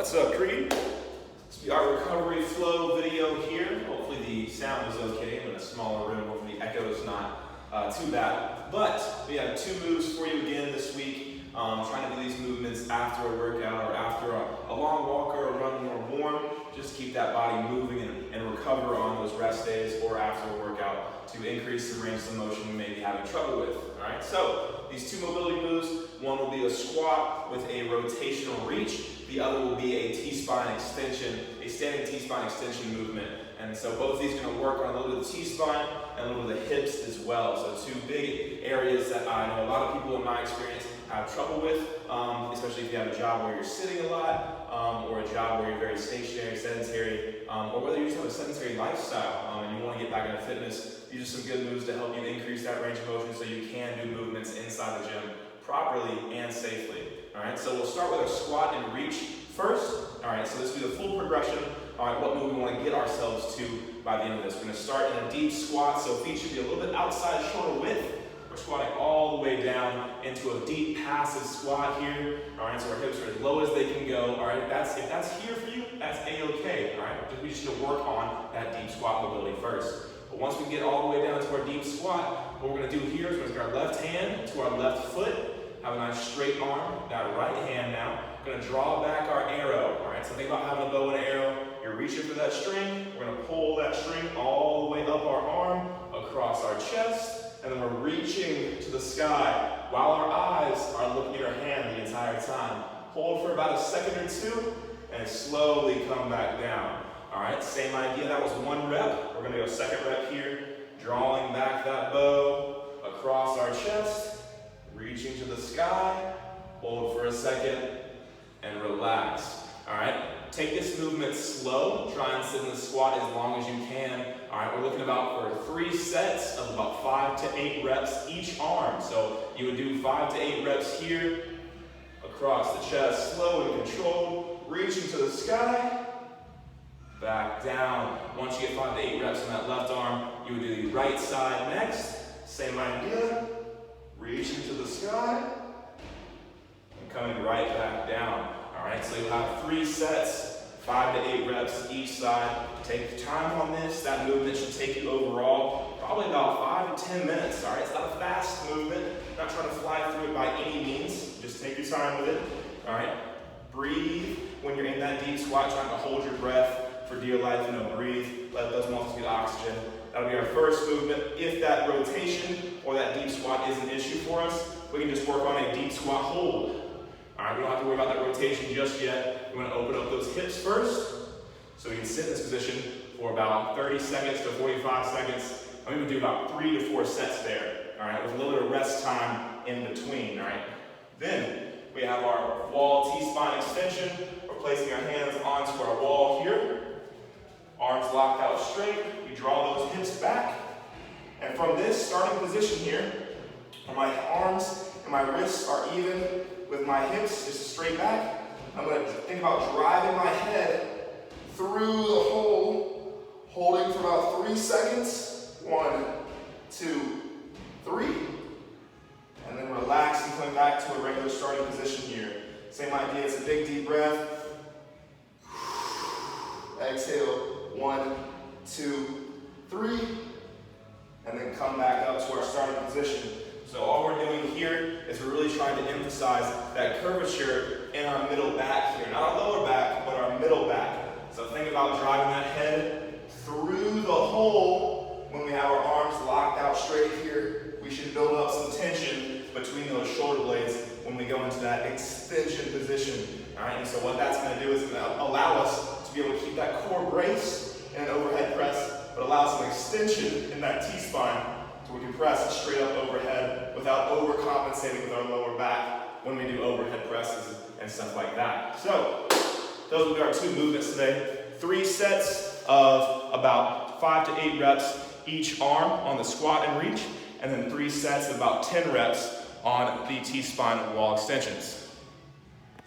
What's up, Creed? This will be our recovery flow video here. Hopefully the sound is okay. I'm in a smaller room. Hopefully the echo is not too bad. But we have 2 moves for you again this week. Trying to do these movements after a workout or after a long walk or a run when we're warm. Just to keep that body moving and recover on those rest days or after a workout to increase the range of motion you may be having trouble with. All right, so these 2 mobility moves, one will be a squat with a rotational reach. The other will be a T-spine extension, a standing T-spine extension movement. And so both of these are going to work on a little bit of the T-spine and a little bit of the hips as well. So 2 big areas that I know a lot of people in my experience have trouble with, especially if you have a job where you're sitting a lot, or a job where you're very stationary, sedentary, or whether you just have a sedentary lifestyle and you want to get back into fitness. These are some good moves to help you increase that range of motion so you can do movements inside the gym properly and safely. All right, so we'll start with our squat and reach first. All right, so this will be the full progression. All right, what move we want to get ourselves to by the end of this. We're going to start in a deep squat, so feet should be a little bit outside shoulder width. We're squatting all the way down into a deep passive squat here. All right, so our hips are as low as they can go. All right, if that's here for you, that's A-okay. All right, we just need to work on that deep squat mobility first. But once we get all the way down to our deep squat, what we're going to do here is we're going to get our left hand to our left foot. Have a nice straight arm, that right hand now. We're going to draw back our arrow. All right, so think about having a bow and an arrow. You're reaching for that string. We're going to pull that string all the way up our arm, across our chest, and then we're reaching to the sky while our eyes are looking at our hand the entire time. Hold for about a second or 2, and slowly come back down. All right, same idea. That was 1 rep. We're going to go 2nd rep here, drawing back that bow across our chest. Reaching to the sky, hold for a second, and relax. All right, take this movement slow. Try and sit in the squat as long as you can. All right, we're looking about for 3 sets of about 5 to 8 reps each arm. So you would do 5 to 8 reps here, across the chest, slow and controlled, reaching to the sky, back down. Once you get 5 to 8 reps on that left arm, you would do the right side next. Same idea. Reaching to the sky, and coming right back down. All right, so you'll have 3 sets, 5 to 8 reps each side. Take time on this. That movement should take you overall probably about 5 to 10 minutes. All right, it's not a fast movement. Not trying to fly through it by any means. Just take your time with it. All right, breathe when you're in that deep squat, trying to hold your breath for dear life. Breathe. Let those muscles get oxygen. That'll be our first movement. If that rotation or that deep squat is an issue for us, we can just work on a deep squat hold. All right, we don't have to worry about that rotation just yet. We want to open up those hips first, so we can sit in this position for about 30 seconds to 45 seconds. And we would do about 3 to 4 sets there, all right, with a little bit of rest time in between, all right? Then we have our wall T-spine extension. We're placing our hands onto our wall here. Arms locked out straight. We draw those hips back. And from this starting position here, where my arms and my wrists are even with my hips, just straight back, I'm going to think about driving my head through the hole, holding for about 3 seconds. 1, 2, 3. And then relaxing, coming back to a regular starting position here. Same idea, it's a big deep breath. Exhale. 1, 2, 3, and then come back up to our starting position. So all we're doing here is we're really trying to emphasize that curvature in our middle back here. Not our lower back, but our middle back. So think about driving that head through the hole when we have our arms locked out straight here. We should build up some tension between those shoulder blades when we go into that extension position. All right, and so what that's going to do is allow us to be able to keep that core brace in an overhead press, but allow some extension in that T-spine so we can press straight up overhead without overcompensating with our lower back when we do overhead presses and stuff like that. So those will be our 2 movements today. 3 sets of about 5 to 8 reps each arm on the squat and reach, and then 3 sets of about 10 reps on the T-spine wall extensions.